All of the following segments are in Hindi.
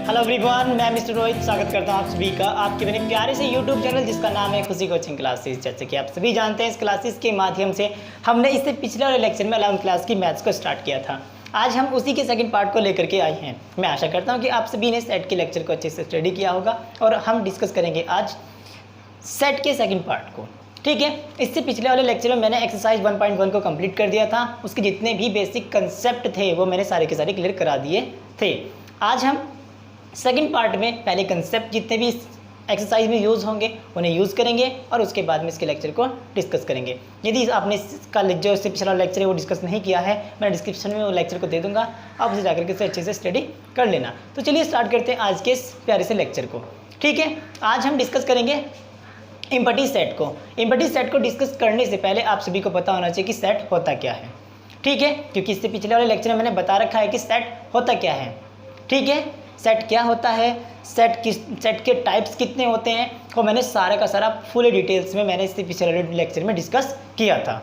हेलो एवरीवन, मैं मिस्टर रोहित स्वागत करता हूं आप सभी का आपके मेरे प्यारे से यूट्यूब चैनल जिसका नाम है खुशी कोचिंग क्लासेस। जैसे कि आप सभी जानते हैं, इस क्लासेस के माध्यम से हमने इससे पिछले वाले लेक्चर में 11th क्लास की मैथ्स को स्टार्ट किया था। आज हम उसी के सेकंड पार्ट को लेकर के आए हैं। मैं आशा करता हूँ कि आप सभी ने सेट के लेक्चर को अच्छे से स्टडी किया होगा और हम डिस्कस करेंगे आज सेट के सेकंड पार्ट को। ठीक है, इससे पिछले वाले लेक्चर में मैंने एक्सरसाइज 1.1 को कंप्लीट कर दिया था। उसके जितने भी बेसिक कंसेप्ट थे वो मैंने सारे के सारे क्लियर करा दिए थे। आज हम सेकंड पार्ट में पहले कंसेप्ट जितने भी एक्सरसाइज में यूज़ होंगे उन्हें यूज़ करेंगे और उसके बाद में इसके लेक्चर को डिस्कस करेंगे। यदि आपने इसका जो इससे पिछला लेक्चर है वो डिस्कस नहीं किया है, मैं डिस्क्रिप्शन में वो लेक्चर को दे दूंगा, आप उसे जाकर के उसे अच्छे से स्टडी कर लेना। तो चलिए स्टार्ट करते हैं आज के इस प्यारे से लेक्चर को। ठीक है, आज हम डिस्कस करेंगे इम्पटी सेट को। इम्पटी सेट को डिस्कस करने से पहले आप सभी को पता होना चाहिए कि सेट होता क्या है। ठीक है, क्योंकि इससे पिछले वाले लेक्चर में मैंने बता रखा है कि सेट होता क्या है। ठीक है, सेट क्या होता है, सेट के टाइप्स कितने होते हैं, वो मैंने सारा का सारा फुल डिटेल्स में मैंने इससे पिछले वाले लेक्चर में डिस्कस किया था।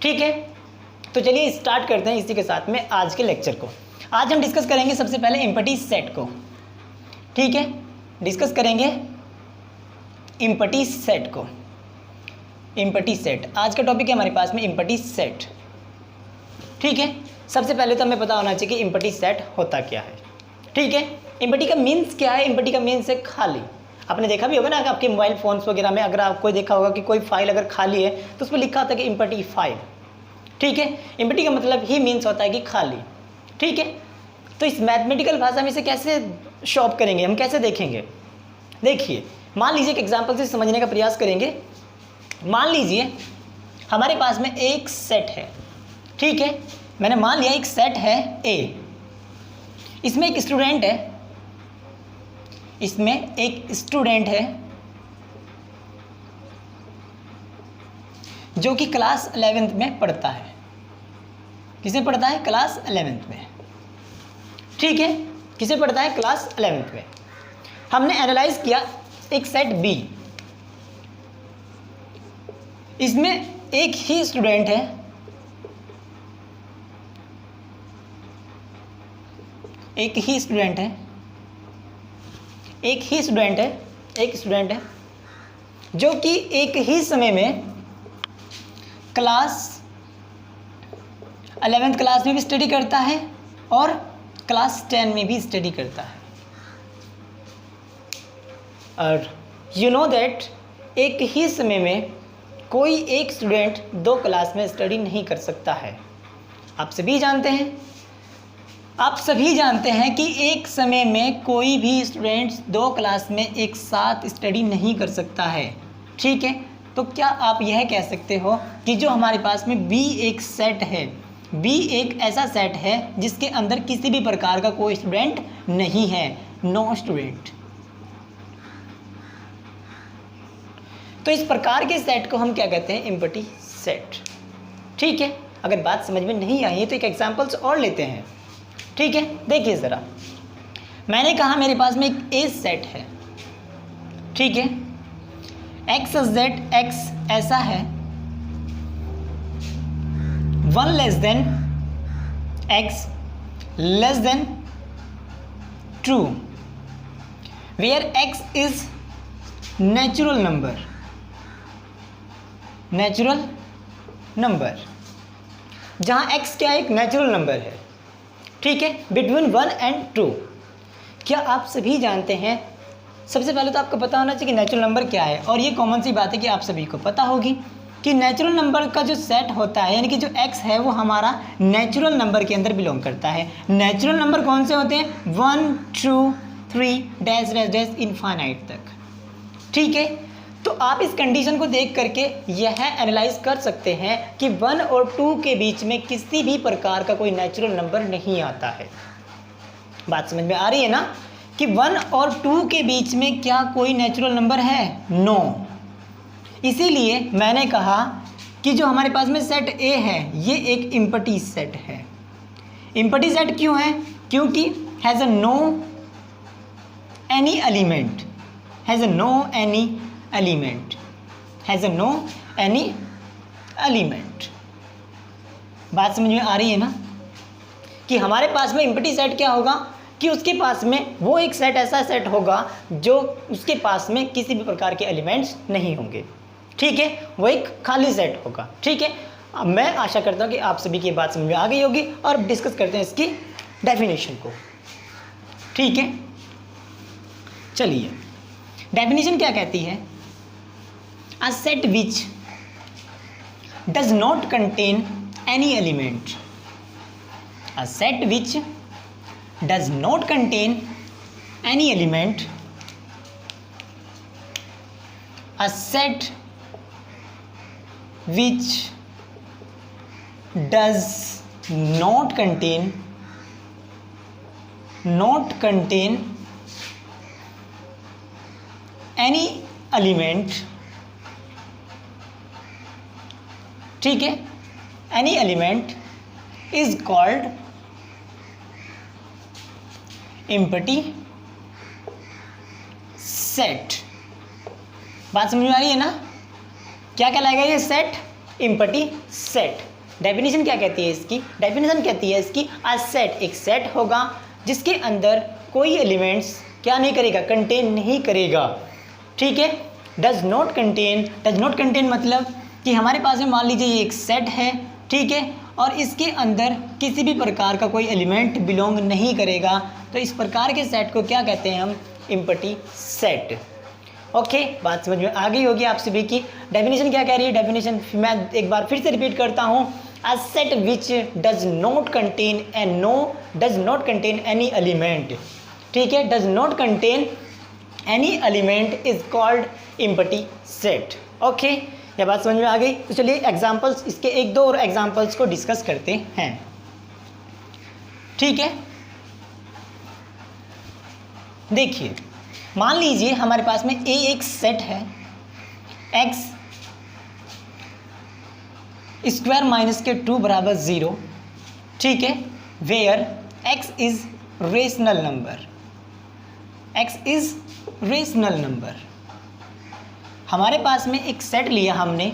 ठीक है, तो चलिए स्टार्ट करते हैं इसी के साथ में आज के लेक्चर को। आज हम डिस्कस करेंगे सबसे पहले इम्पटी सेट को। ठीक है, डिस्कस करेंगे इम्पटी सेट को। इम्पटी सेट आज का टॉपिक है हमारे पास में इम्पटी सेट। ठीक है, सबसे पहले तो हमें पता होना चाहिए कि इम्पटी सेट होता क्या है। ठीक है, इम्पटी का मीन्स क्या है। इम्पटी का मीन्स है खाली। आपने देखा भी होगा ना, आपके मोबाइल फ़ोन्स वगैरह में अगर आपको देखा होगा कि कोई फाइल अगर खाली है तो उस पर लिखा होता है कि इम्पटी फाइल। ठीक है, इम्पटी का मतलब ही मीन्स होता है कि खाली। ठीक है, तो इस मैथमेटिकल भाषा में इसे कैसे शो ऑफ करेंगे, हम कैसे देखेंगे। देखिए, मान लीजिए एक एग्जाम्पल से समझने का प्रयास करेंगे। मान लीजिए हमारे पास में एक सेट है। ठीक है, मैंने मान लिया एक सेट है ए, इसमें एक स्टूडेंट है, इसमें एक स्टूडेंट है जो कि क्लास 11th में पढ़ता है। किसे पढ़ता है? क्लास 11th में। ठीक है, किसे पढ़ता है? क्लास 11th में। हमने एनालाइज किया एक सेट बी, इसमें एक ही स्टूडेंट है, एक स्टूडेंट है जो कि एक ही समय में क्लास 11th क्लास में भी स्टडी करता है और क्लास 10 में भी स्टडी करता है। और यू नो दैट एक ही समय में कोई एक स्टूडेंट दो क्लास में स्टडी नहीं कर सकता है। आप सभी जानते हैं कि एक समय में कोई भी स्टूडेंट दो क्लास में एक साथ स्टडी नहीं कर सकता है। ठीक है, तो क्या आप यह कह सकते हो कि जो हमारे पास में बी एक सेट है, बी एक ऐसा सेट है जिसके अंदर किसी भी प्रकार का कोई स्टूडेंट नहीं है, नो स्टूडेंट। तो इस प्रकार के सेट को हम क्या कहते हैं? Empty set. ठीक है, अगर बात समझ में नहीं आई है तो एक एग्जांपल्स और लेते हैं। ठीक है, देखिए ज़रा, मैंने कहा मेरे पास में एक ए सेट है। ठीक है, एक्स जेड एक्स ऐसा है 1 less than x less than two, where x is natural number, जहां एक्स क्या है? एक नेचुरल नंबर है। ठीक है, बिटवीन 1 एंड 2। क्या आप सभी जानते हैं? सबसे पहले तो आपको पता होना चाहिए कि नेचुरल नंबर क्या है, और ये कॉमन सी बात है कि आप सभी को पता होगी कि नेचुरल नंबर का जो सेट होता है, यानी कि जो x है वो हमारा नेचुरल नंबर के अंदर बिलोंग करता है। नेचुरल नंबर कौन से होते हैं? 1 2 3 डैश डैश डैश इनफाइनाइट तक। ठीक है, तो आप इस कंडीशन को देख करके यह एनालाइज कर सकते हैं कि 1 और 2 के बीच में किसी भी प्रकार का कोई नेचुरल नंबर नहीं आता है। बात समझ में आ रही है ना कि 1 और 2 के बीच में क्या कोई नेचुरल नंबर है? नो। इसीलिए मैंने कहा कि जो हमारे पास में सेट ए है ये एक इम्पटी सेट है। इम्पटी सेट क्यों है? क्योंकि हैज़ नो एनी एलिमेंट। बात समझ में आ रही है ना कि हमारे पास में इम्पटी सेट क्या होगा? कि उसके पास में वो एक सेट ऐसा सेट होगा जो उसके पास में किसी भी प्रकार के एलिमेंट्स नहीं होंगे। ठीक है, वो एक खाली सेट होगा। ठीक है, अब मैं आशा करता हूँ कि आप सभी की ये बात समझ में आ गई होगी और अब डिस्कस करते हैं इसकी डेफिनेशन को। ठीक है, चलिए डेफिनेशन क्या कहती है? A set which does not contain any element, a set which does not contain any element, a set which does not contain any element, ठीक है, any element is called empty set। बात समझ में आ रही है ना? क्या कहलाएगा ये सेट? empty set। डेफिनेशन क्या कहती है इसकी? डेफिनेशन कहती है इसकी अ सेट एक सेट होगा जिसके अंदर कोई एलिमेंट्स क्या नहीं करेगा, कंटेन नहीं करेगा। ठीक है, डज नॉट कंटेन मतलब कि हमारे पास में मान लीजिए ये एक सेट है, ठीक है, और इसके अंदर किसी भी प्रकार का कोई एलिमेंट बिलोंग नहीं करेगा, तो इस प्रकार के सेट को क्या कहते हैं हम? Empty set. ओके, बात समझ में आ गई होगी आप सभी की। डेफिनेशन क्या कह रही है? डेफिनेशन मैं एक बार फिर से रिपीट करता हूँ। A set which does not contain any element, ठीक है, does not contain any element is called empty set. Okay, यह बात समझ में आ गई। तो चलिए एग्जांपल्स, इसके एक दो और एग्जांपल्स को डिस्कस करते हैं। ठीक है, देखिए मान लीजिए हमारे पास में ए एक सेट है एक्स स्क्वायर माइनस के 2 बराबर 0, ठीक है, where x is rational number. हमारे पास में एक सेट लिया हमने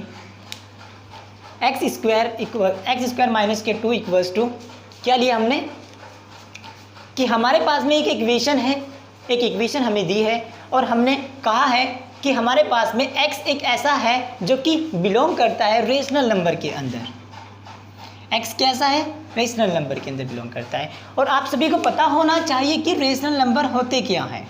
एक्स स्क्वायर माइनस के 2 इक्वल्स टू क्या लिया हमने कि हमारे पास में एक इक्वेशन हमें दी है और हमने कहा है कि हमारे पास में x एक ऐसा है जो कि बिलोंग करता है रेशनल नंबर के अंदर। x कैसा है? रेशनल नंबर के अंदर बिलोंग करता है। और आप सभी को पता होना चाहिए कि रेशनल नंबर होते क्या हैं।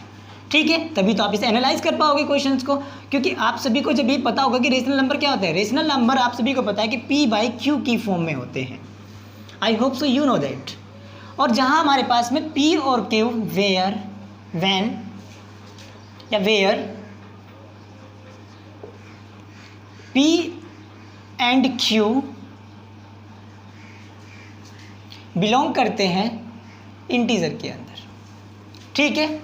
ठीक है, तभी तो आप इसे एनालाइज कर पाओगे क्वेश्चंस को, क्योंकि आप सभी को जब ये पता होगा कि रेशनल नंबर क्या होता है। रेशनल नंबर आप सभी को पता है कि p/q की फॉर्म में होते हैं। I hope so you know that. और जहां हमारे पास में p और q where p and q belong करते हैं इंटीजर के अंदर। ठीक है,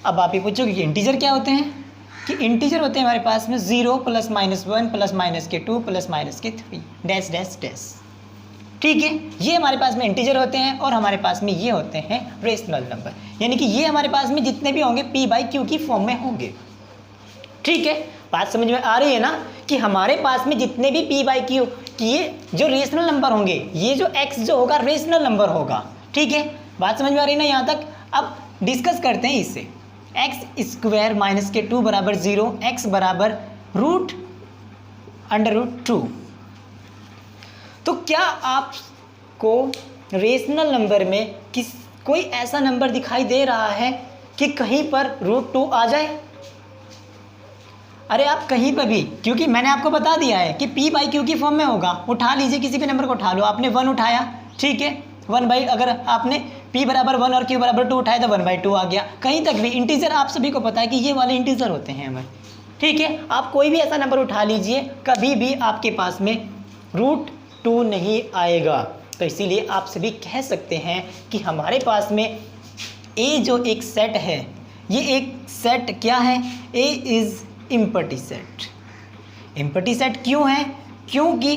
अब आप ये पूछोगे कि इंटीजर क्या होते हैं? कि इंटीजर होते हैं हमारे पास में 0 + -1 + -2 + -3 डैश डैश डैश। ठीक है, ये हमारे पास में इंटीजर होते हैं और हमारे पास में ये होते हैं रेशनल नंबर, यानी कि ये हमारे पास में जितने भी होंगे p/q की फॉर्म में होंगे। ठीक है, बात समझ में आ रही है ना कि हमारे पास में जितने भी p/q कि ये जो रेशनल नंबर होंगे, ये जो x जो होगा रेशनल नंबर होगा। ठीक है, बात समझ में आ रही है ना यहाँ तक? अब डिस्कस करते हैं इससे। एक्स स्क्वायर माइनस के 2 बराबर 0, x बराबर √√2। तो क्या आपको रेशनल नंबर में कोई ऐसा नंबर दिखाई दे रहा है कि कहीं पर √2 आ जाए? अरे आप कहीं पर भी, क्योंकि मैंने आपको बता दिया है कि p/q की फॉर्म में होगा। उठा लीजिए, किसी भी नंबर को उठा लो। आपने 1 उठाया, ठीक है, 1/, अगर आपने p बराबर 1 और q बराबर 2 उठाया तो 1/2 आ गया। कहीं तक भी इंटीजर आप सभी को पता है कि ये वाले इंटीजर होते हैं हमारे। ठीक है, आप कोई भी ऐसा नंबर उठा लीजिए, कभी भी आपके पास में √2 नहीं आएगा। तो इसीलिए आप सभी कह सकते हैं कि हमारे पास में ए जो एक सेट है, ये एक सेट क्या है? A is empty set. Empty set क्यों है? क्योंकि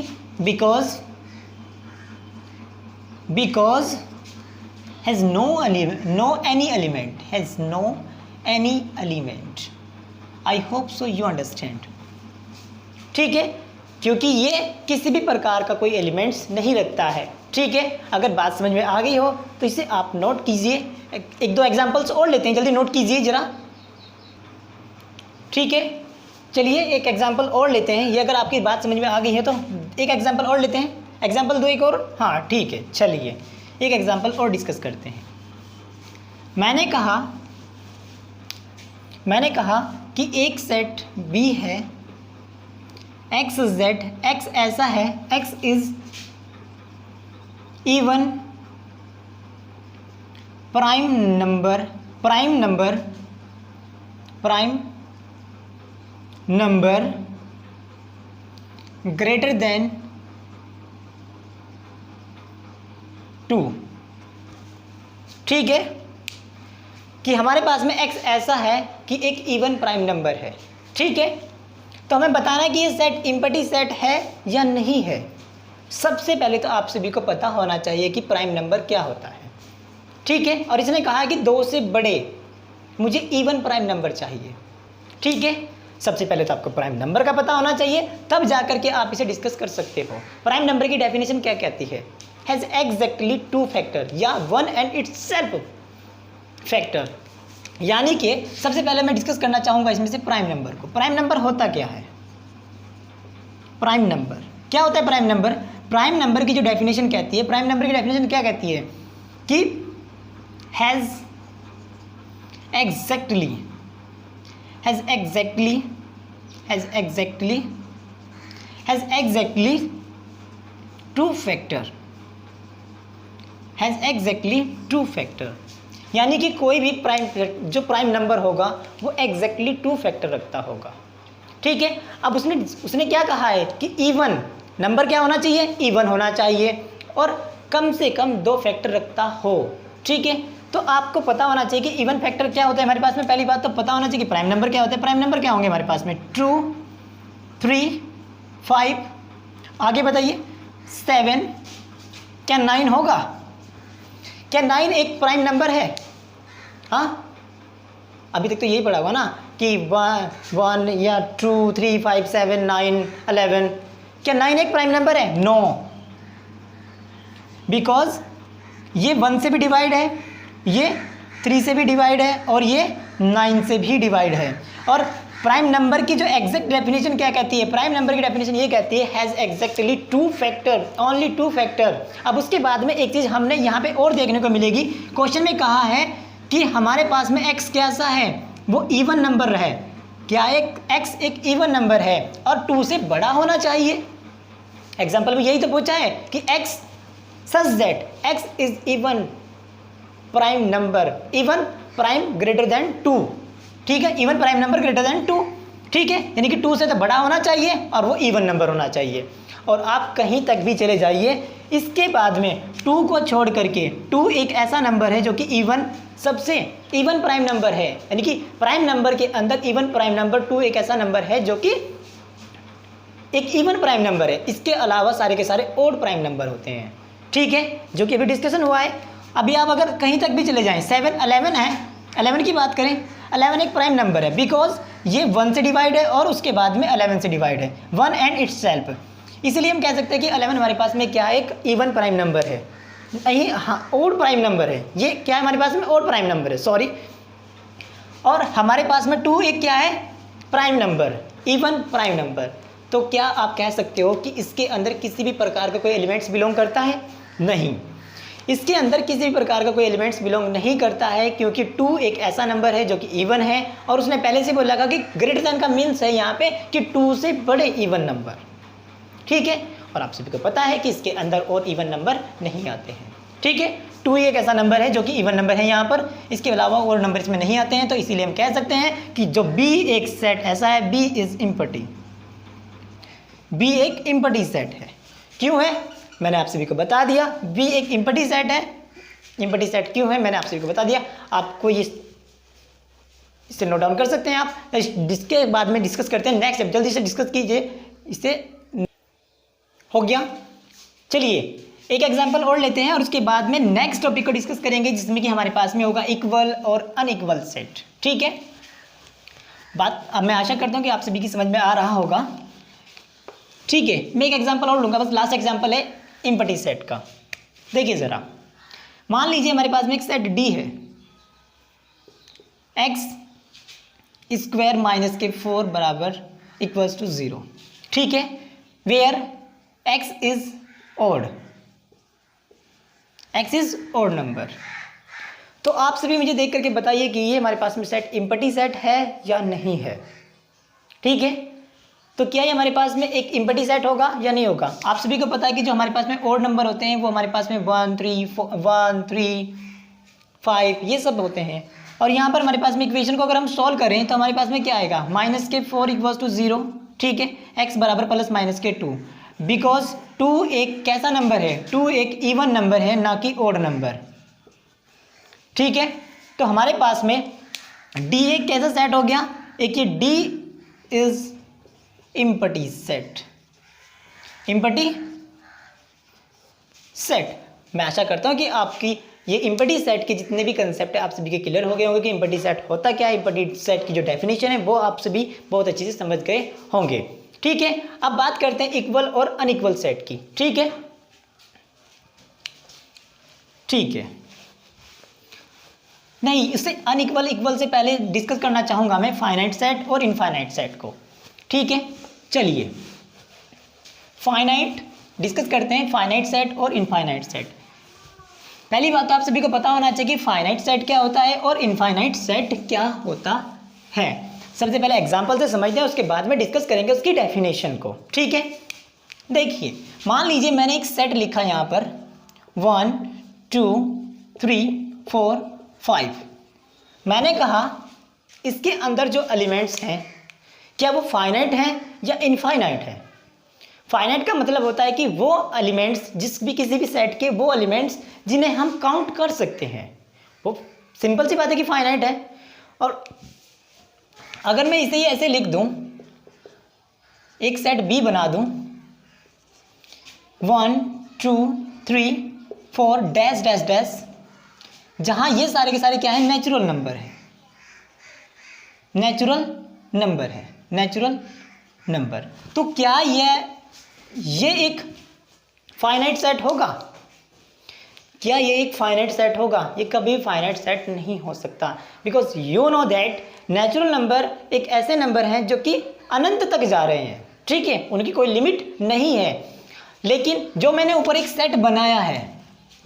because has no any element। I hope so you understand। ठीक है, क्योंकि ये किसी भी प्रकार का कोई एलिमेंट्स नहीं रखता है। ठीक है, अगर बात समझ में आ गई हो तो इसे आप नोट कीजिए। एक दो एग्जांपल्स और लेते हैं, जल्दी नोट कीजिए जरा। ठीक है, चलिए एक एग्जांपल और लेते हैं। ये अगर आपकी बात समझ में आ गई है तो एक एग्जांपल और लेते हैं। एग्जांपल दो एक और, हाँ ठीक है, चलिए एक एग्जांपल और डिस्कस करते हैं। मैंने कहा कि एक सेट B है एक्स जेड, एक्स ऐसा है, x is even prime number greater than 2। ठीक है, कि हमारे पास में x ऐसा है कि एक इवन प्राइम नंबर है। ठीक है, तो हमें बताना है कि ये सेट इम्पटी सेट है या नहीं है। सबसे पहले तो आप सभी को पता होना चाहिए कि प्राइम नंबर क्या होता है। ठीक है, और इसने कहा है कि 2 से बड़े मुझे इवन प्राइम नंबर चाहिए। ठीक है, सबसे पहले तो आपको प्राइम नंबर का पता होना चाहिए, तब जाकर के आप इसे डिस्कस कर सकते हो। प्राइम नंबर की डेफिनेशन क्या कहती है? हैज़ एग्जैक्टली 2 फैक्टर या 1 एंड इट्सेल्फ फैक्टर। यानी कि सबसे पहले मैं डिस्कस करना चाहूँगा इसमें से प्राइम नंबर को। प्राइम नंबर होता क्या है? प्राइम नंबर क्या होता है? प्राइम नंबर, प्राइम नंबर की जो डेफिनेशन कहती है, प्राइम नंबर की डेफिनेशन क्या कहती है कि हैज़ एग्जैक्टली 2 फैक्टर। यानी कि कोई भी प्राइम नंबर होगा वो एग्जैक्टली 2 फैक्टर रखता होगा। ठीक है, अब उसने क्या कहा है कि इवन नंबर क्या होना चाहिए? इवन होना चाहिए और कम से कम 2 फैक्टर रखता हो। ठीक है, तो आपको पता होना चाहिए कि इवन फैक्टर क्या होता है हमारे पास में। पहली बात तो पता होना चाहिए कि प्राइम नंबर क्या होता है। प्राइम नंबर क्या होंगे हमारे पास में? 2, 3, 5, आगे बताइए 7, क्या 9 होगा? क्या 9 एक प्राइम नंबर है? हाँ, अभी तक तो यही पढ़ा हुआ ना कि 1 या 2, 3, 5, 7, 9, 11। क्या 9 एक प्राइम नंबर है? नो, बिकॉज ये 1 से भी डिवाइड है, ये 3 से भी डिवाइड है और ये 9 से भी डिवाइड है। और प्राइम नंबर की जो एग्जैक्ट डेफिनेशन क्या कहती है? प्राइम नंबर की डेफिनेशन ये कहती है has exactly 2 factor, only 2 factor. अब उसके बाद में एक चीज़ हमने यहाँ पे और देखने को मिलेगी। क्वेश्चन में कहा है कि हमारे पास में x कैसा है? वो इवन नंबर है। क्या एक x एक इवन नंबर है और 2 से बड़ा होना चाहिए। एग्जाम्पल में यही तो पूछा है कि x such that x is even prime number, even prime greater than 2। ठीक है, even prime number greater than 2। ठीक है, यानी कि 2 से तो बड़ा होना चाहिए और वो इवन नंबर होना चाहिए। और आप कहीं तक भी चले जाइए, इसके बाद में 2 को छोड़ करके 2 एक ऐसा नंबर है जो कि इवन, सबसे इवन प्राइम नंबर है। यानी कि प्राइम नंबर के अंदर इवन प्राइम नंबर 2 एक ऐसा नंबर है जो कि एक इवन प्राइम नंबर है। इसके अलावा सारे के सारे ओड प्राइम नंबर होते हैं। ठीक है, जो कि अभी डिस्कशन हुआ है। अभी आप अगर कहीं तक भी चले जाएं, 7, 11 है, 11 की बात करें, 11 एक प्राइम नंबर है बिकॉज ये 1 से डिवाइड है और उसके बाद में 11 से डिवाइड है, 1 एंड इट्सेल्फ। इसलिए हम कह सकते हैं कि 11 हमारे पास में क्या है? एक इवन प्राइम नंबर है। नहीं, हाँ, ओड प्राइम नंबर है। ये क्या है हमारे पास में? ओड प्राइम नंबर है, सॉरी। और हमारे पास में 2 एक क्या है? Prime number, even prime number. तो क्या आप कह सकते हो कि इसके अंदर किसी भी प्रकार का कोई एलिमेंट्स बिलोंग करता है? नहीं, इसके अंदर किसी भी प्रकार का कोई एलिमेंट्स बिलोंग नहीं करता है, क्योंकि 2 एक ऐसा नंबर है जो कि इवन है। और उसने पहले से बोला कि ग्रेटर देन का मीन्स है यहाँ पे कि 2 से बड़े इवन नंबर। ठीक है, और आप सभी को पता है कि इसके अंदर और इवन नंबर नहीं आते हैं। ठीक है, 2 एक ऐसा नंबर है जो कि इवन नंबर है यहाँ पर, इसके अलावा और नंबर इसमें नहीं आते हैं। तो इसीलिए हम कह सकते हैं कि जो B एक सेट ऐसा है, B इज इम्पटी, B एक इम्पटी सेट है। क्यों है? मैंने आप सभी को बता दिया। B एक इम्पटी सेट है। इम्पटी सेट क्यों है मैंने आप सभी को बता दिया। आपको ये इसे नोट डाउन कर सकते हैं आप, जिसके बाद में डिस्कस करते हैं नेक्स्ट। जल्दी से डिस्कस कीजिए, इसे हो गया। चलिए एक एग्जांपल और लेते हैं और उसके बाद में नेक्स्ट टॉपिक को डिस्कस करेंगे, जिसमें कि हमारे पास में होगा इक्वल और अनइक्वल सेट। ठीक है, बात अब मैं आशा करता हूँ कि आप सभी की समझ में आ रहा होगा। ठीक है, मैं एक एग्जांपल और लूँगा, बस लास्ट एग्जांपल है इम्पटी सेट का। देखिए ज़रा, मान लीजिए हमारे पास में एक सेट डी है, एक्स स्क्वायर माइनस के 4 बराबर इक्वल्स टू 0, ठीक है, where x is odd, x is odd number. तो आप सभी मुझे देख करके बताइए कि ये हमारे पास में सेट इम्पटी सेट है या नहीं है, ठीक है। तो क्या ये हमारे पास में एक इम्पटी सेट होगा या नहीं होगा। आप सभी को पता है कि जो हमारे पास में ऑड नंबर होते हैं वो हमारे पास में 1 3 5 ये सब होते हैं। और यहाँ पर हमारे पास में इक्वेशन को अगर हम सॉल्व करें तो हमारे पास में क्या आएगा, माइनस के 4 इक्वल्स टू 0, ठीक है, एक्स बराबर प्लस माइनस के 2, बिकॉज 2 एक कैसा नंबर है, 2 एक इवन नंबर है ना कि ऑड नंबर, ठीक है। तो हमारे पास में डी एक कैसा सेट हो गया, एक ये D is empty set, empty set. मैं आशा करता हूं कि आपकी ये इम्पटी सेट के जितने भी कंसेप्ट है आप सभी के क्लियर हो गए होंगे कि इम्पटी सेट होता क्या है, इम्पटी सेट की जो डेफिनेशन है वो आप सभी बहुत अच्छे से समझ गए होंगे, ठीक है। अब बात करते हैं इक्वल और अनइक्वल सेट की, ठीक है, ठीक है। नहीं, इससे अनइक्वल इक्वल से पहले डिस्कस करना चाहूंगा मैं फाइनाइट सेट और इनफाइनाइट सेट को, ठीक है। चलिए फाइनाइट डिस्कस करते हैं, फाइनाइट सेट और इनफाइनाइट सेट। पहली बात तो आप सभी को पता होना चाहिए कि फाइनाइट सेट क्या होता है और इनफाइनाइट सेट क्या होता है। सबसे पहले एग्जांपल से समझते हैं, उसके बाद में डिस्कस करेंगे उसकी डेफिनेशन को, ठीक है। देखिए मान लीजिए मैंने एक सेट लिखा यहाँ पर 1 2 3 4 5। मैंने कहा इसके अंदर जो एलिमेंट्स हैं क्या वो फाइनाइट हैं या इनफाइनाइट है। फाइनाइट का मतलब होता है कि वो एलिमेंट्स, जिस भी किसी भी सेट के वो एलिमेंट्स जिन्हें हम काउंट कर सकते हैं, वो सिंपल सी बात है कि फाइनाइट है। और अगर मैं इसे ऐसे लिख दूं, एक सेट बी बना दूं 1 2 3 4 डैश डैश डैश, जहां ये सारे के सारे क्या है, नेचुरल नंबर है, नेचुरल नंबर है, नेचुरल नंबर। तो क्या ये एक फाइनाइट सेट होगा, क्या ये एक फाइनाइट सेट होगा, ये कभी फाइनाइट सेट नहीं हो सकता, because you know that natural number एक ऐसे नंबर हैं जो कि अनंत तक जा रहे हैं, ठीक है, उनकी कोई लिमिट नहीं है। लेकिन जो मैंने ऊपर एक सेट बनाया है,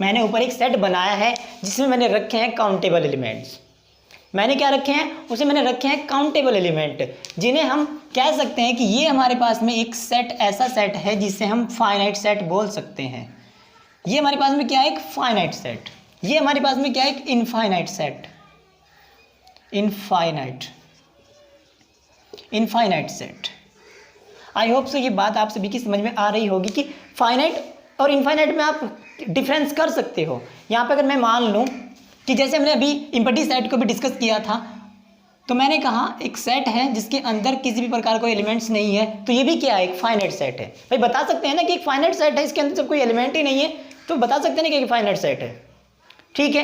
मैंने ऊपर एक सेट बनाया है जिसमें मैंने रखे हैं काउंटेबल एलिमेंट्स। मैंने क्या रखे हैं, उसे मैंने रखे हैं काउंटेबल एलिमेंट, जिन्हें हम कह सकते हैं कि ये हमारे पास में एक सेट ऐसा सेट है जिसे हम फाइनाइट सेट बोल सकते हैं। ये हमारे पास में क्या है, एक फाइनाइट सेट। ये हमारे पास में क्या है, एक इनफाइनाइट सेट, इनफाइनाइट सेट। आई होप सो ये बात आप सभी की समझ में आ रही होगी कि फाइनाइट और इनफाइनाइट में आप डिफरेंस कर सकते हो। यहाँ पे अगर मैं मान लूँ कि जैसे हमने अभी इम्पटी सेट को भी डिस्कस किया था, तो मैंने कहा एक सेट है जिसके अंदर किसी भी प्रकार कोई एलिमेंट्स नहीं है, तो ये भी क्या है, एक फाइनाइट सेट है। भाई बता सकते हैं ना कि एक फाइनाइट सेट है, इसके अंदर जब कोई एलिमेंट ही नहीं है तो बता सकते हैं ना कि एक फाइनाइट सेट है, ठीक है।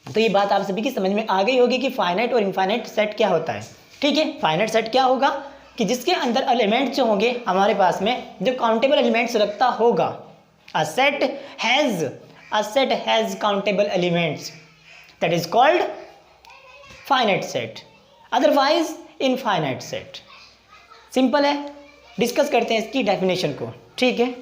तो ये बात आप सभी की समझ में आ गई होगी कि फाइनाइट और इनफाइनाइट सेट क्या होता है, ठीक है। फाइनाइट सेट क्या होगा कि जिसके अंदर एलिमेंट जो होंगे हमारे पास में जो काउंटेबल एलिमेंट्स रखता होगा। A set has countable elements, that is called finite set, otherwise infinite set। Simple है, डिस्कस करते हैं इसकी डेफिनेशन को, ठीक है।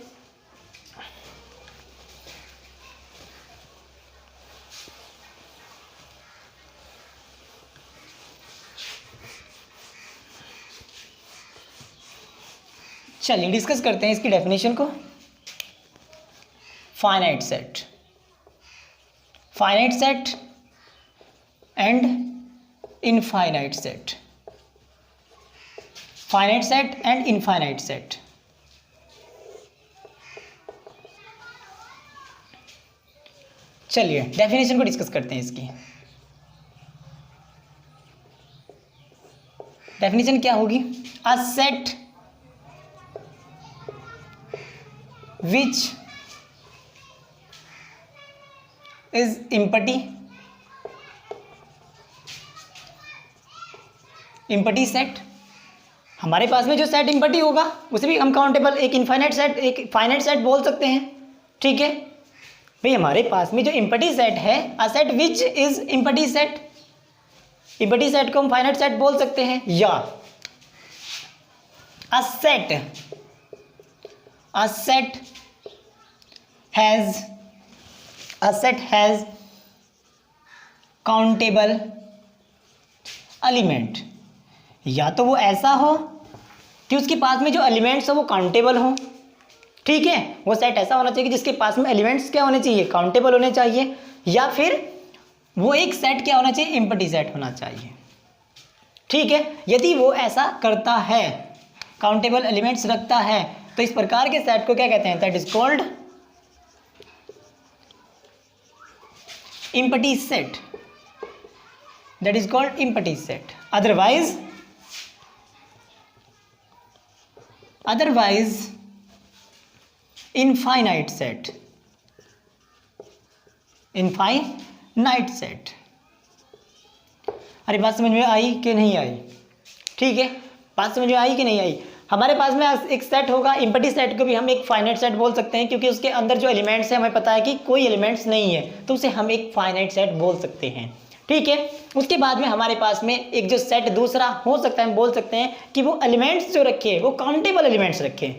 चलिए डिस्कस करते हैं इसकी डेफिनेशन को। Finite set, finite set and infinite set, finite set and infinite set. चलिए डेफिनेशन को डिस्कस करते हैं इसकी। डेफिनेशन क्या होगी, a set which is empty, empty set. हमारे पास में जो सेट इम्पटी होगा उसे भी हम काउंटेबल, एक इनफाइनाइट सेट, एक फाइनाइट सेट बोल सकते हैं, ठीक है। भाई हमारे पास में जो इम्पटी सेट है, a set which is empty set, empty set को हम फाइनाइट सेट बोल सकते हैं, या a set has countable element. या तो वो ऐसा हो कि उसके पास में जो एलिमेंट्स हो वो काउंटेबल हो, ठीक है, वो सेट ऐसा होना चाहिए कि जिसके पास में एलिमेंट्स क्या होने चाहिए, काउंटेबल होने चाहिए, या फिर वो एक सेट क्या होना चाहिए, एम्प्टी सेट होना चाहिए, ठीक है। यदि वो ऐसा करता है, काउंटेबल एलिमेंट्स रखता है, तो इस प्रकार के सेट को क्या कहते हैं, that is called empty set, that is called empty set. Otherwise infinite set, infinite set. अरे बात समझ में आई कि नहीं आई, ठीक है, बात समझ में आई कि नहीं आई। हमारे पास में एक सेट होगा, एम्प्टी सेट को भी हम एक फाइनाइट सेट बोल सकते हैं, क्योंकि उसके अंदर जो एलिमेंट्स है हमें पता है कि कोई एलिमेंट्स नहीं है, तो उसे हम एक फाइनाइट सेट बोल सकते हैं, ठीक है। उसके बाद में हमारे पास में एक जो सेट दूसरा हो सकता है, हम बोल सकते हैं कि वो एलिमेंट्स जो रखे वो काउंटेबल एलिमेंट्स रखे,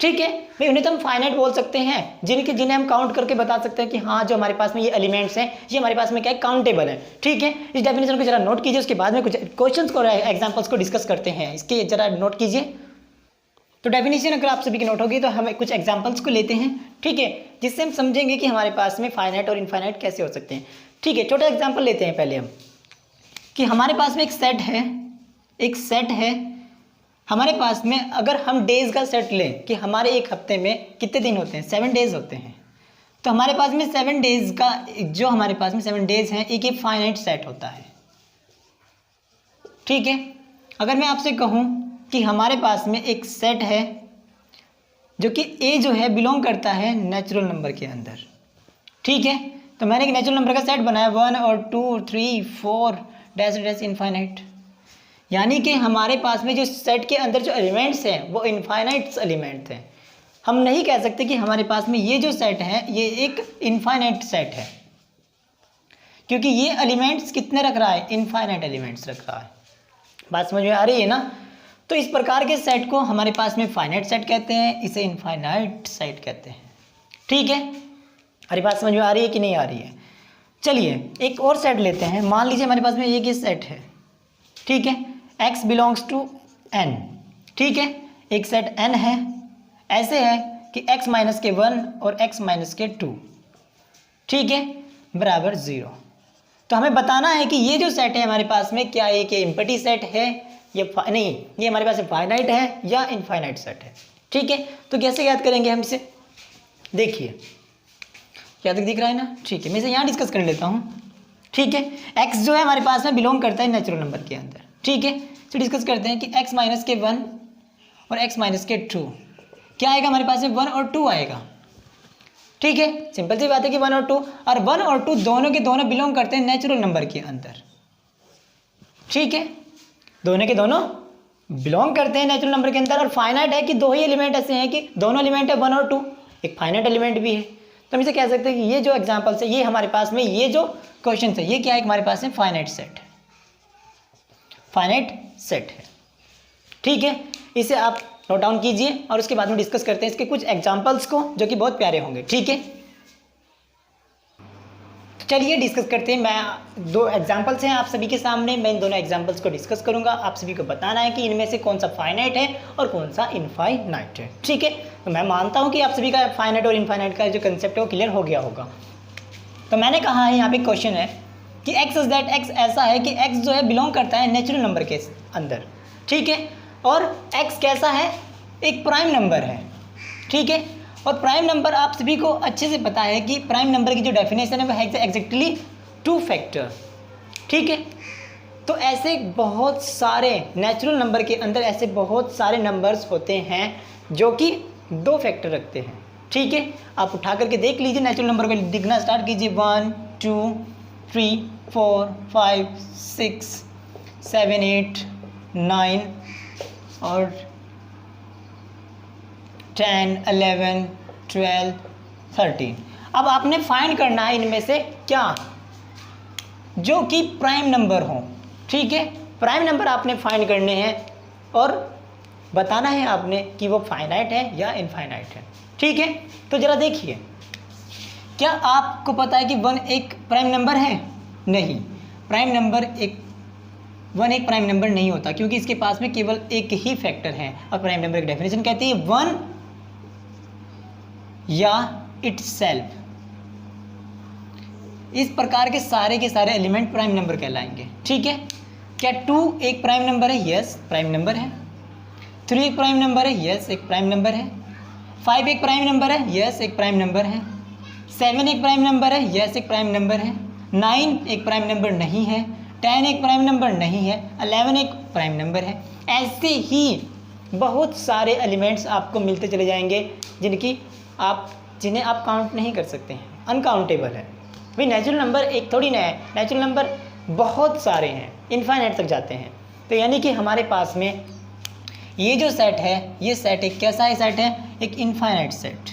ठीक है भाई, उन्हें तो हम फाइनाइट बोल सकते हैं, जिन्हें हम काउंट करके बता सकते हैं कि हाँ जो हमारे पास में ये एलिमेंट्स हैं ये हमारे पास में क्या है, काउंटेबल है, ठीक है। इस डेफिनेशन को जरा नोट कीजिए, उसके बाद में कुछ क्वेश्चंस को, एग्जांपल्स को डिस्कस करते हैं, इसके जरा नोट कीजिए। तो डेफिनेशन अगर आप सभी की नोट होगी तो हमें कुछ एग्जांपल्स को लेते हैं, ठीक है, जिससे हम समझेंगे कि हमारे पास में फाइनाइट और इनफाइनाइट कैसे हो सकते हैं, ठीक है। छोटा एग्जाम्पल लेते हैं पहले हम, कि हमारे पास में एक सेट है, हमारे पास में अगर हम डेज का सेट लें कि हमारे एक हफ्ते में कितने दिन होते हैं, 7 डेज होते हैं, तो हमारे पास में 7 डेज का जो हमारे पास में 7 डेज हैं एक ये फाइनाइट सेट होता है, ठीक है। अगर मैं आपसे कहूँ कि हमारे पास में एक सेट है जो कि ए जो है बिलोंग करता है नेचुरल नंबर के अंदर, ठीक है, तो मैंने एक नेचुरल नंबर का सेट बनाया 1 और 2 3 4 डैश डैश इनफाइनाइट, यानी कि हमारे पास में जो सेट के अंदर जो एलिमेंट्स हैं वो इनफाइनाइट एलिमेंट्स हैं। हम नहीं कह सकते कि हमारे पास में ये जो सेट है ये एक इनफाइनाइट सेट है, क्योंकि ये एलिमेंट्स कितने रख रहा है, इनफाइनाइट एलिमेंट्स रख रहा है। बात समझ में आ रही है ना। तो इस प्रकार के सेट को हमारे पास में फाइनाइट सेट कहते हैं, इसे इनफाइनाइट सेट कहते हैं, ठीक है। अरे बात समझ में आ रही है कि नहीं आ रही है। चलिए एक और सेट लेते हैं, मान लीजिए हमारे पास में एक ये सेट है, ठीक है, x बिलोंग्स टू n, ठीक है, एक सेट n है, ऐसे है कि x माइनस के 1 और x माइनस के 2, ठीक है, बराबर 0। तो हमें बताना है कि ये जो सेट है हमारे पास में क्या एक एम्प्टी सेट है या नहीं, ये हमारे पास फाइनाइट है या इनफाइनाइट सेट है, ठीक है। तो कैसे याद करेंगे हम इसे, देखिए क्या तक दिख रहा है ना, ठीक है, मैं इसे यहाँ डिस्कस कर लेता हूँ, ठीक है। x जो है हमारे पास में बिलोंग करता है नेचुरल नंबर के अंदर, ठीक है। तो डिस्कस करते हैं कि x माइनस के 1 और x माइनस के 2 क्या आएगा, हमारे पास में 1 और 2 आएगा, ठीक है। सिंपल सी बात है कि 1 और 2, और 1 और 2 दोनों के दोनों बिलोंग करते हैं नेचुरल नंबर के अंदर, ठीक है, दोनों के दोनों बिलोंग करते हैं नेचुरल नंबर के अंदर। और फाइनाइट है कि दो ही एलिमेंट ऐसे हैं कि दोनों एलिमेंट है 1 और 2, एक फाइनाइट एलिमेंट भी है। तो हम इसे कह सकते हैं कि ये जो एग्जांपल्स है, ये हमारे पास में ये जो क्वेश्चन है, ये क्या है, हमारे पास में फाइनाइट सेट है, ठीक है। इसे आप नोट डाउन कीजिए और उसके बाद में डिस्कस करते हैं इसके कुछ एग्जांपल्स को, जो कि बहुत प्यारे होंगे, ठीक है। तो चलिए डिस्कस करते हैं। मैं 2 एग्जांपल्स हैं आप सभी के सामने, मैं इन दोनों एग्जांपल्स को डिस्कस करूंगा। आप सभी को बताना है कि इनमें से कौन सा फाइनाइट है और कौन सा इनफाइनाइट है, ठीक है। तो मैं मानता हूं कि आप सभी का फाइनाइट और इनफाइनाइट का जो कंसेप्ट है वो क्लियर हो गया होगा। तो मैंने कहा है यहाँ पे क्वेश्चन है कि x इज दैट x ऐसा है कि x जो है बिलोंग करता है नेचुरल नंबर के अंदर, ठीक है, और x कैसा है, एक प्राइम नंबर है, ठीक है। और प्राइम नंबर आप सभी को अच्छे से पता है कि प्राइम नंबर की जो डेफिनेशन है वो है एग्जैक्टली 2 फैक्टर, ठीक है। तो ऐसे बहुत सारे नेचुरल नंबर के अंदर ऐसे बहुत सारे नंबर्स होते हैं जो कि 2 फैक्टर रखते हैं, ठीक है। आप उठा करके देख लीजिए, नेचुरल नंबर को लिखना स्टार्ट कीजिए, 1 2 3 4 5 6 7 8 9 और 10 11 12 13। अब आपने फाइंड करना है इनमें से क्या जो कि प्राइम नंबर हो। ठीक है, प्राइम नंबर आपने फाइंड करने हैं और बताना है आपने कि वो फाइनाइट है या इनफाइनाइट है। ठीक है, तो ज़रा देखिए, क्या आपको पता है कि 1 एक प्राइम नंबर है? नहीं, प्राइम नंबर वन एक प्राइम नंबर नहीं होता, क्योंकि इसके पास में केवल एक ही फैक्टर है। और प्राइम नंबर की डेफिनेशन कहती है 1 या इटसेल्फ। इस प्रकार के सारे एलिमेंट प्राइम नंबर कहलाएंगे। ठीक है, क्या 2 एक प्राइम नंबर है? यस, प्राइम नंबर है। 3 एक प्राइम नंबर है? यस, एक प्राइम नंबर है। 5 एक प्राइम नंबर है? यस, एक प्राइम नंबर है। 7 एक प्राइम नंबर है? यस, एक प्राइम नंबर है। 9 एक प्राइम नंबर नहीं है। 10 एक प्राइम नंबर नहीं है। 11 एक प्राइम नंबर है। ऐसे ही बहुत सारे एलिमेंट्स आपको मिलते चले जाएंगे जिन्हें आप काउंट नहीं कर सकते हैं, अनकाउंटेबल है। भाई नेचुरल नंबर एक थोड़ी ना है, नेचुरल नंबर बहुत सारे हैं, इनफाइनाइट तक जाते हैं। तो यानी कि हमारे पास में ये जो सेट है, ये सेट एक कैसा है सेट है? एक इनफाइनाइट सेट।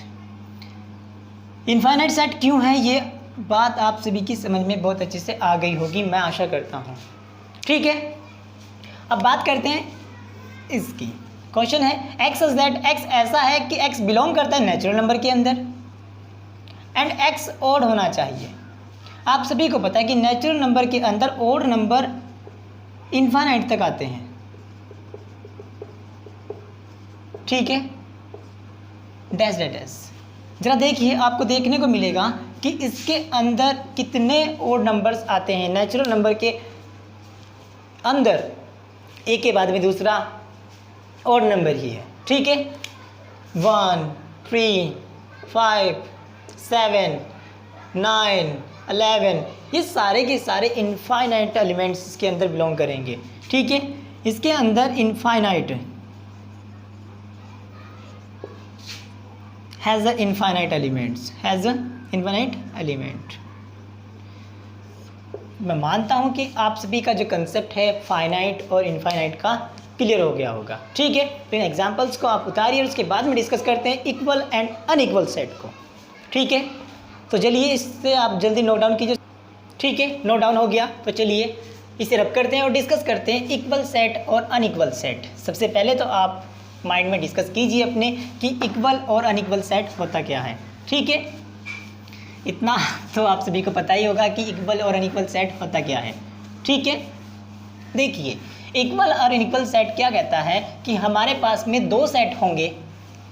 इनफाइनाइट सेट क्यों है, ये बात आप सभी की समझ में बहुत अच्छे से आ गई होगी, मैं आशा करता हूँ। ठीक है, अब बात करते हैं इसकी। क्वेश्चन है x सच दैट x ऐसा है कि x बिलोंग करता है नेचुरल नंबर के अंदर एंड x ओड होना चाहिए। आप सभी को पता है कि नेचुरल नंबर के अंदर ओड नंबर इनफाइनाइट तक आते हैं। ठीक है, डैश डैश डैश। जरा देखिए, आपको देखने को मिलेगा कि इसके अंदर कितने ओड नंबर्स आते हैं। नेचुरल नंबर के अंदर एक के बाद में दूसरा ओड नंबर ही है। ठीक है, 1 3 5 7 9 11, ये सारे के सारे इनफाइनाइट एलिमेंट्स इसके अंदर बिलोंग करेंगे। ठीक है, इसके अंदर infinite has a infinite element। मैं मानता हूं कि आप सभी का जो कंसेप्ट है फाइनाइट और इनफाइनाइट का क्लियर हो गया होगा। ठीक है, तो इन एग्जांपल्स को आप उतारिए और उसके बाद में डिस्कस करते हैं इक्वल एंड अनइक्वल सेट को। ठीक है, तो चलिए इससे आप जल्दी नोट डाउन कीजिए। ठीक है, नोट डाउन हो गया, तो चलिए इसे रब करते हैं और डिस्कस करते हैं इक्वल सेट और अनइक्वल सेट। सबसे पहले तो आप माइंड में डिस्कस कीजिए अपने कि इक्वल और अनइक्वल सेट होता क्या है। ठीक है, इतना तो आप सभी को पता ही होगा कि इक्वल और अनइक्वल सेट होता क्या है। ठीक है, देखिए इक्वल और अनइक्वल सेट क्या कहता है कि हमारे पास में दो सेट होंगे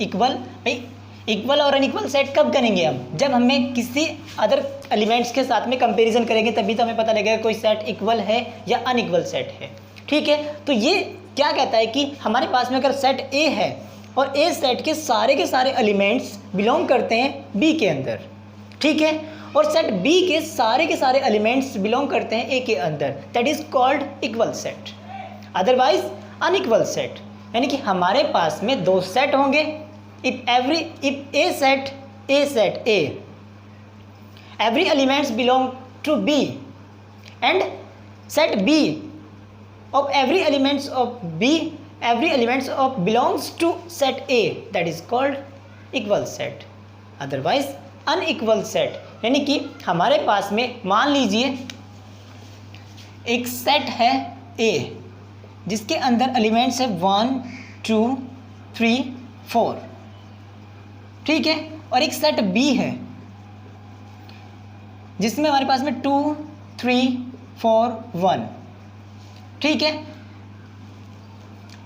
इक्वल। भाई इक्वल और अनइक्वल सेट कब करेंगे हम? जब हमें किसी अदर एलिमेंट्स के साथ में कंपैरिजन करेंगे, तभी तो हमें पता लगेगा कोई सेट इक्वल है या अनइक्वल सेट है। ठीक है, तो ये क्या कहता है कि हमारे पास में अगर सेट ए है और ए सेट के सारे एलिमेंट्स बिलोंग करते हैं बी के अंदर। ठीक है, और सेट बी के सारे एलिमेंट्स बिलोंग करते हैं ए के अंदर, that is called equal set, otherwise unequal set. यानी कि हमारे पास में दो सेट होंगे। If A set A every elements belong to B and set B of every elements of belongs to set A, that is called equal set, otherwise unequal set। यानी कि हमारे पास में मान लीजिए एक सेट है A जिसके अंदर एलिमेंट्स है 1 2 3 4। ठीक है, और एक सेट B है जिसमें हमारे पास में 2 3 4 1। ठीक है,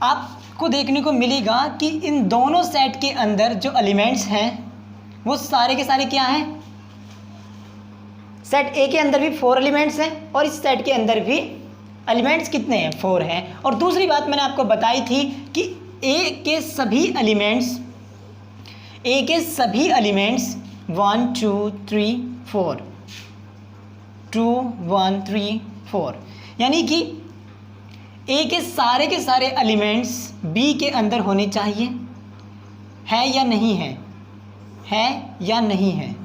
आपको देखने को मिलेगा कि इन दोनों सेट के अंदर जो एलिमेंट्स हैं वो सारे के सारे क्या हैं? सेट ए के अंदर भी 4 एलिमेंट्स हैं और इस सेट के अंदर भी एलिमेंट्स कितने हैं? 4 हैं। और दूसरी बात मैंने आपको बताई थी कि ए के सभी एलिमेंट्स 1 2 3 4 2 1 3 4, यानी कि ए के सारे एलिमेंट्स बी के अंदर होने चाहिए। है या नहीं है? है या नहीं है?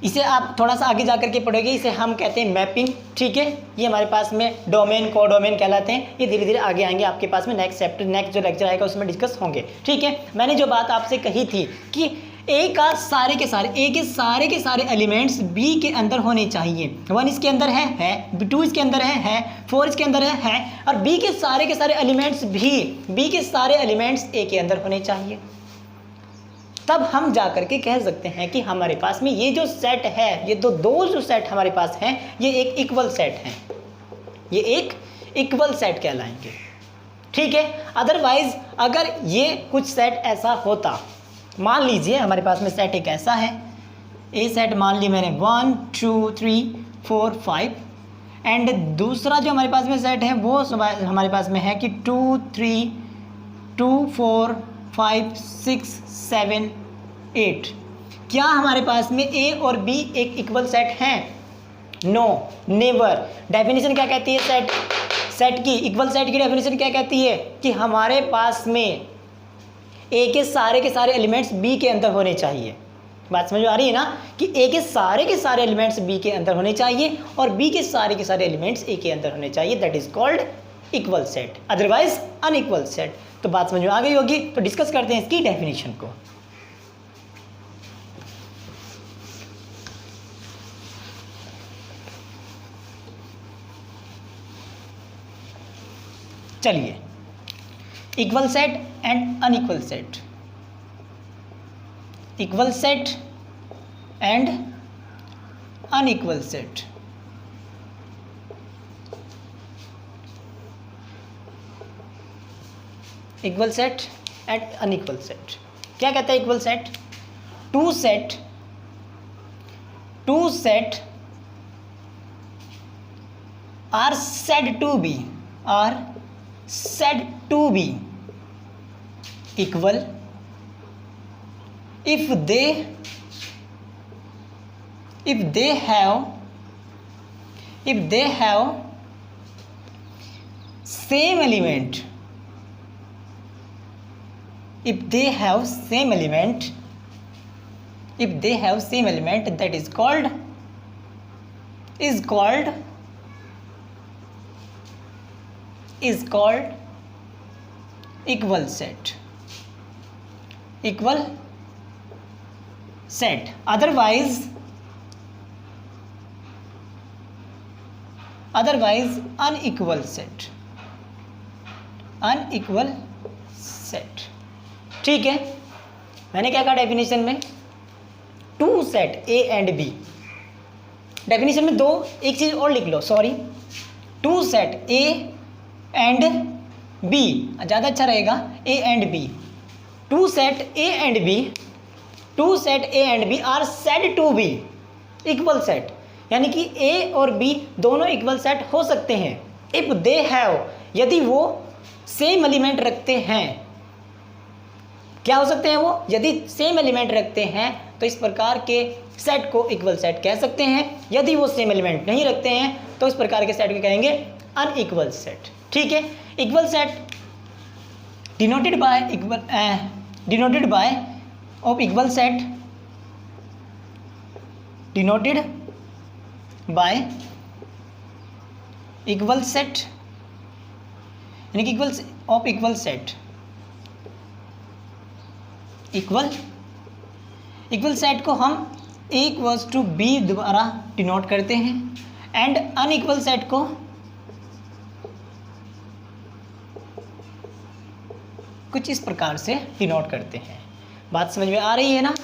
इसे आप थोड़ा सा आगे जा करके पढ़ोगे, इसे हम कहते हैं मैपिंग, ठीक है। ये हमारे पास में डोमेन कोडोमेन कहलाते हैं। ये धीरे धीरे आगे आएंगे आपके पास में, नेक्स्ट चैप्टर नेक्स्ट जो लेक्चर आएगा उसमें डिस्कस होंगे, ठीक है। मैंने जो बात आपसे कही थी कि ए के सारे के सारे एलिमेंट्स बी के अंदर होने चाहिए। 1 इसके अंदर है 2 इसके अंदर है 4 इसके अंदर है और बी के सारे एलिमेंट्स ए के अंदर होने चाहिए। तब हम जा करके कह सकते हैं कि हमारे पास में ये जो सेट है, ये दो जो सेट हमारे पास हैं, ये एक इक्वल सेट हैं, ये एक इक्वल सेट कहलाएंगे, ठीक है। अदरवाइज अगर ये कुछ सेट ऐसा होता, मान लीजिए हमारे पास में सेट एक ऐसा है, ए सेट मान ली मैंने 1 2 3 4 5 एंड दूसरा जो हमारे पास में सेट है वो हमारे पास में है कि 2 3 2 4 5 6 7 8। क्या हमारे पास में ए और बी एक इक्वल सेट हैं? No, never. डेफिनेशन क्या कहती है सेट की? इक्वल सेट की डेफिनेशन क्या कहती है कि हमारे पास में ए के सारे एलिमेंट्स बी के अंदर होने चाहिए। बात समझ में आ रही है ना कि ए के सारे एलिमेंट्स बी के अंदर होने चाहिए और बी के सारे एलिमेंट्स ए के अंदर होने चाहिए। That is called equal set, otherwise unequal set. तो बात समझ में आ गई होगी। तो डिस्कस करते हैं इसकी डेफिनेशन को। चलिए, equal set and unequal set, equal set and unequal set. Equal set and unequal set क्या कहता है equal set? Two set are said to be equal if they have same element, if they have same element that is called equal set, equal set। otherwise unequal set, ठीक है। मैंने क्या कहा डेफिनेशन में? Two set A and B. Definition में दो, एक चीज और लिख लो, sorry, two set A and B ज़्यादा अच्छा रहेगा, A and B. Two set A and B are said to be equal set, यानी कि ए और बी दोनों इक्वल सेट हो सकते हैं इफ दे हैव, यदि वो सेम एलिमेंट रखते हैं। क्या हो सकते हैं वो? यदि सेम एलिमेंट रखते हैं तो इस प्रकार के सेट को इक्वल सेट कह सकते हैं। यदि वो सेम एलिमेंट नहीं रखते हैं तो इस प्रकार के सेट को कहेंगे अनइक्वल सेट, ठीक है। Equal set denoted by of equal set, denoted y equal set, यानी कि इक्वल सेट, इक्वल सेट को हम A इक्वल्स टू बी द्वारा डिनोट करते हैं एंड अनइक्वल सेट को कुछ इस प्रकार से डिनोट करते हैं। बात समझ में आ रही है ना?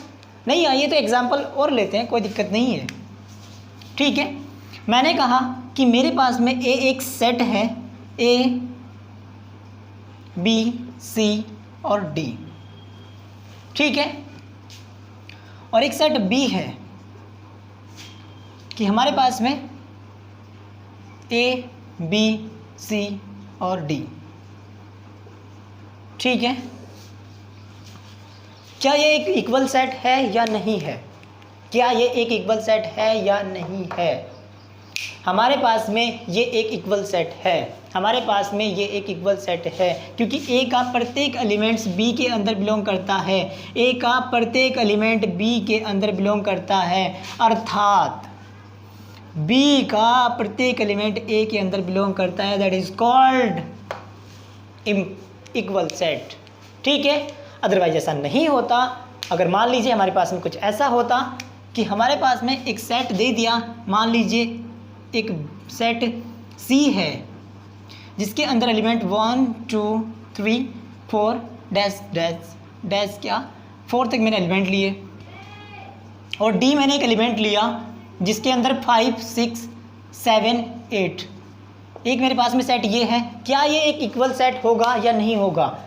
नहीं आई है तो एग्जाम्पल और लेते हैं, कोई दिक्कत नहीं है, ठीक है। मैंने कहा कि मेरे पास में ए एक सेट है, ए बी सी और डी, ठीक है। और एक सेट बी है कि हमारे पास में ए बी सी और डी, ठीक है। क्या ये एक इक्वल सेट है या नहीं है? क्या ये एक इक्वल सेट है या नहीं है? हमारे पास में ये एक इक्वल सेट है, हमारे पास में ये एक इक्वल सेट है, क्योंकि ए का प्रत्येक एलिमेंट्स बी के अंदर बिलोंग करता है, ए का प्रत्येक एलिमेंट बी के अंदर बिलोंग करता है, अर्थात बी का प्रत्येक एलिमेंट ए के अंदर बिलोंग करता है, that is called equal set. ठीक है, अदरवाइज ऐसा नहीं होता। अगर मान लीजिए हमारे पास में कुछ ऐसा होता कि हमारे पास में एक सेट दे दिया, मान लीजिए एक सेट सी है जिसके अंदर एलिमेंट 1 2 3 4 डैश डैश डैश क्या 4 तक मैंने एलिमेंट लिए, और डी मैंने एक एलिमेंट लिया जिसके अंदर 5 6 7 8, एक मेरे पास में सेट ये है। क्या ये एक इक्वल सेट होगा या नहीं होगा?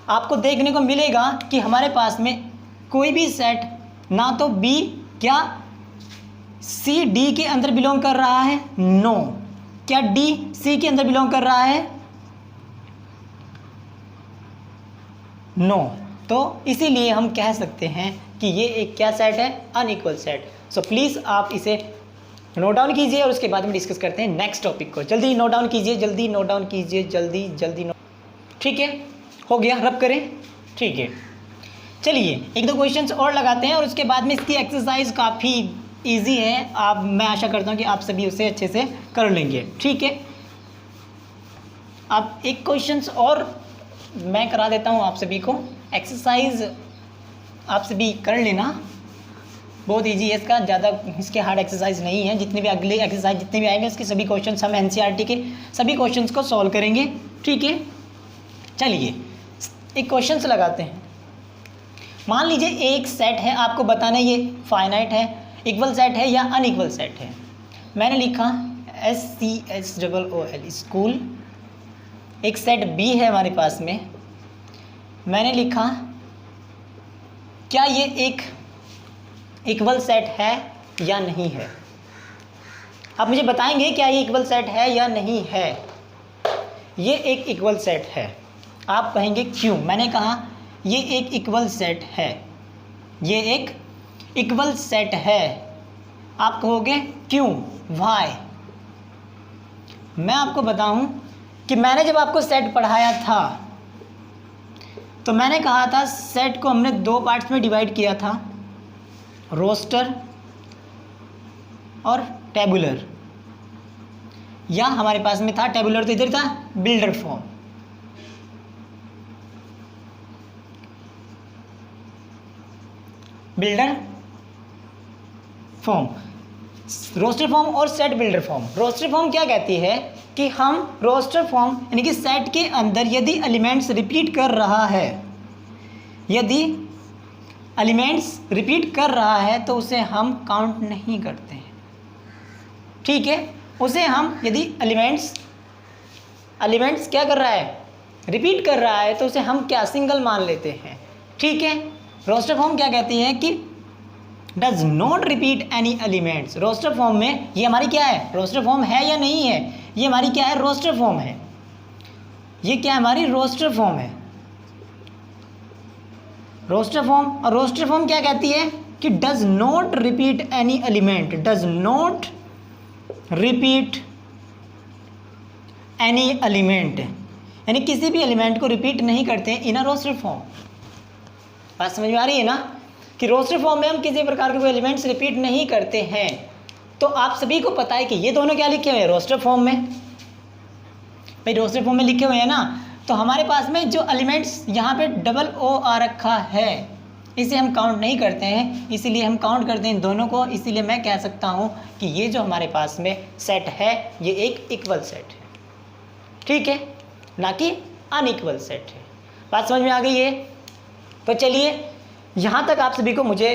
आपको देखने को मिलेगा कि हमारे पास में कोई भी सेट ना तो बी क्या सी डी के अंदर बिलोंग कर रहा है, नो। क्या डी सी के अंदर बिलोंग कर रहा है, नो। तो इसीलिए हम कह सकते हैं कि ये एक क्या सेट है, अनइक्वल सेट। सो प्लीज़ आप इसे नोट डाउन कीजिए और उसके बाद में डिस्कस करते हैं नेक्स्ट टॉपिक को। जल्दी नोट डाउन कीजिए, जल्दी नोट डाउन कीजिए, जल्दी जल्दी नोट। ठीक है, हो गया, रब करें। ठीक है, चलिए एक दो क्वेश्चंस और लगाते हैं और उसके बाद में इसकी एक्सरसाइज काफ़ी इजी है। मैं आशा करता हूँ कि आप सभी उसे अच्छे से कर लेंगे। ठीक है, अब एक क्वेश्चंस और मैं करा देता हूँ आप सभी को। एक्सरसाइज आप सभी कर लेना, बहुत इजी है इसका, ज़्यादा इसके हार्ड एक्सरसाइज नहीं है। जितने भी अगले एक्सरसाइज जितने भी आएंगे उसके सभी क्वेश्चंस हम एनसीईआरटी के सभी क्वेश्चंस को सॉल्व करेंगे। ठीक है, चलिए एक क्वेश्चंस लगाते हैं। मान लीजिए एक सेट है, आपको बताना है ये फाइनाइट है, इक्वल सेट है या अनइक्वल सेट है। मैंने लिखा SCHOOL स्कूल, एक सेट बी है हमारे पास में। मैंने लिखा क्या ये एक इक्वल सेट है या नहीं है। आप मुझे बताएंगे क्या ये इक्वल सेट है या नहीं है। ये एक इक्वल सेट है, आप कहेंगे क्यों। मैंने कहा ये एक इक्वल सेट है, ये एक इक्वल सेट है। आप कहोगे क्यों, वाई। मैं आपको बताऊं कि मैंने जब आपको सेट पढ़ाया था तो मैंने कहा था सेट को हमने दो पार्ट्स में डिवाइड किया था, रोस्टर और टेबुलर। या हमारे पास में था टेबुलर तो इधर था builder form. Builder form, roster form और set builder form. Roster form क्या कहती है कि हम रोस्टर फॉर्म यानी कि सेट के अंदर यदि एलिमेंट्स रिपीट कर रहा है, यदि एलिमेंट्स रिपीट कर रहा है तो उसे हम काउंट नहीं करते हैं। ठीक है, उसे हम यदि एलिमेंट्स क्या कर रहा है, रिपीट कर रहा है, तो उसे हम क्या सिंगल मान लेते हैं। ठीक है, रोस्टर फॉर्म क्या कहती है कि does not repeat any elements. Roster form में ये हमारी क्या है, रोस्टर फॉर्म है या नहीं है, ये हमारी क्या है, रोस्टर फॉर्म है। ये क्या है, हमारी रोस्टर फॉर्म है, रोस्टर फॉर्म। और रोस्टर फॉर्म क्या कहती है कि does not repeat any element, does not repeat any element, यानी किसी भी एलिमेंट को रिपीट नहीं करते इन अ रोस्टर फॉर्म। बात समझ में आ रही है ना, कि रोस्टर फॉर्म में हम किसी प्रकार के कोई एलिमेंट्स रिपीट नहीं करते हैं। तो आप सभी को पता है कि ये दोनों क्या लिखे हुए हैं, रोस्टर फॉर्म में। भाई रोस्टर फॉर्म में लिखे हुए हैं ना, तो हमारे पास में जो एलिमेंट्स यहाँ पे डबल ओ आ रखा है इसे हम काउंट नहीं करते हैं, इसीलिए हम काउंट करते हैं इन दोनों को। इसीलिए मैं कह सकता हूँ कि ये जो हमारे पास में सेट है ये एक इक्वल सेट है। ठीक है, ना कि अनइक्वल सेट है। बात समझ में आ गई है। तो चलिए यहाँ तक आप सभी को मुझे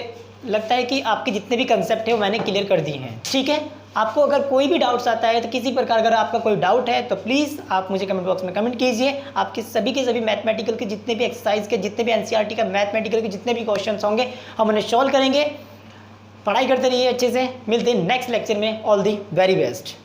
लगता है कि आपके जितने भी कंसेप्ट है वो मैंने क्लियर कर दिए हैं। ठीक है, आपको अगर कोई भी डाउट्स आता है तो किसी प्रकार अगर आपका कोई डाउट है तो प्लीज़ आप मुझे कमेंट बॉक्स में कमेंट कीजिए। आपके सभी के सभी मैथमेटिकल के जितने भी एक्सरसाइज के, जितने भी एनसीईआरटी का मैथमेटिकल के जितने भी क्वेश्चंस होंगे हम उन्हें सॉल्व करेंगे। पढ़ाई करते रहिए अच्छे से। मिलते हैं नेक्स्ट लेक्चर में। All the very best.